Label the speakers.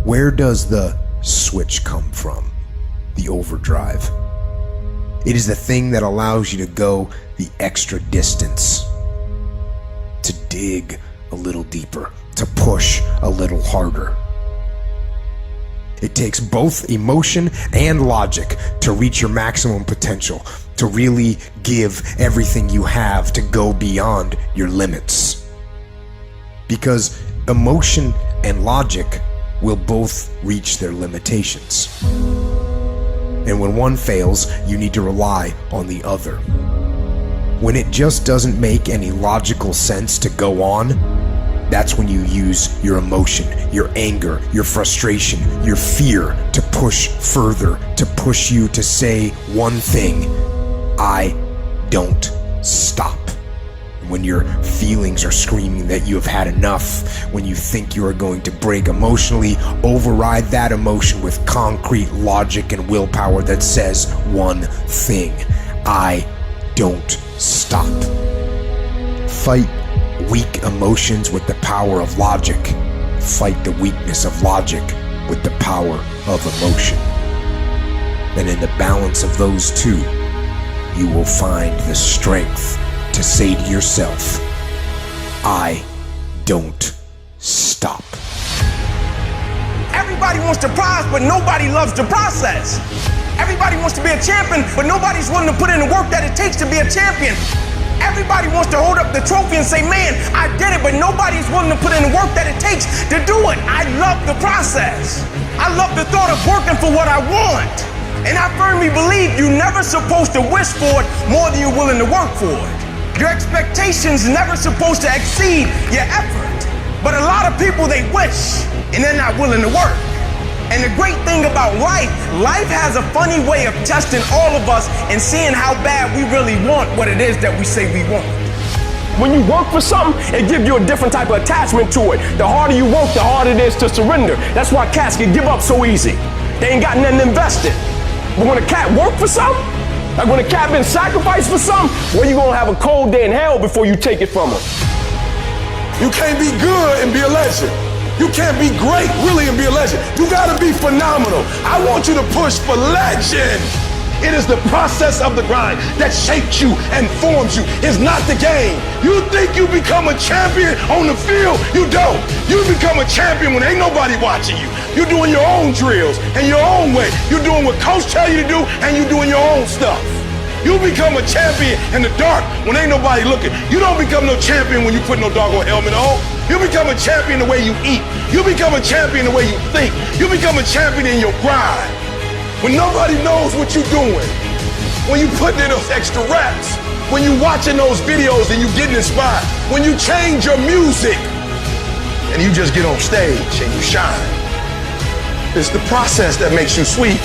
Speaker 1: Where does the switch come from? The overdrive. It is the thing that allows you to go the extra distance, to dig a little deeper, to push a little harder. It takes both emotion and logic to reach your maximum potential, to really give everything you have, to go beyond your limits. Because emotion and logic will both reach their limitations. And when one fails, you need to rely on the other. When it just doesn't make any logical sense to go on, that's when you use your emotion, your anger, your frustration, your fear to push further, to push you to say one thing: I don't stop. When your feelings are screaming that you have had enough, when you think you are going to break emotionally, override that emotion with concrete logic and willpower that says one thing: I don't stop. Fight weak emotions with the power of logic. Fight the weakness of logic with the power of emotion. And in the balance of those two, you will find the strength to say to yourself, I don't stop.
Speaker 2: Everybody wants to prize, but nobody loves the process. Everybody wants to be a champion, but nobody's willing to put in the work that it takes to be a champion. Everybody wants to hold up the trophy and say, man, I did it, but nobody's willing to put in the work that it takes to do it. I love the process. I love the thought of working for what I want. And I firmly believe you're never supposed to wish for it more than you're willing to work for it. Your expectations never supposed to exceed your effort. But a lot of people, they wish, and they're not willing to work. And the great thing about life has a funny way of testing all of us and seeing how bad we really want what it is that we say we want. When you work for something, it gives you a different type of attachment to it. The harder you work, the harder it is to surrender. That's why cats can give up so easy. They ain't got nothing invested. But when a cat work for something, like when a cat been sacrificed for something, well, you gonna have a cold day in hell before you take it from them.
Speaker 3: You can't be good and be a legend. You can't be great, really, and be a legend. You gotta be phenomenal. I want you to push for legend. It is the process of the grind that shapes you and forms you. It's not the game. You think you become a champion on the field? You don't. You become a champion when ain't nobody watching you. You're doing your own drills and your own way. You're doing what coach tell you to do, and you're doing your own stuff. You become a champion in the dark when ain't nobody looking. You don't become no champion when you put no doggone helmet on. You become a champion the way you eat. You become a champion the way you think. You become a champion in your grind. When nobody knows what you're doing, when you putting in those extra reps, when you watching those videos and you getting inspired, when you change your music and you just get on stage and you shine. It's the process that makes you sweet.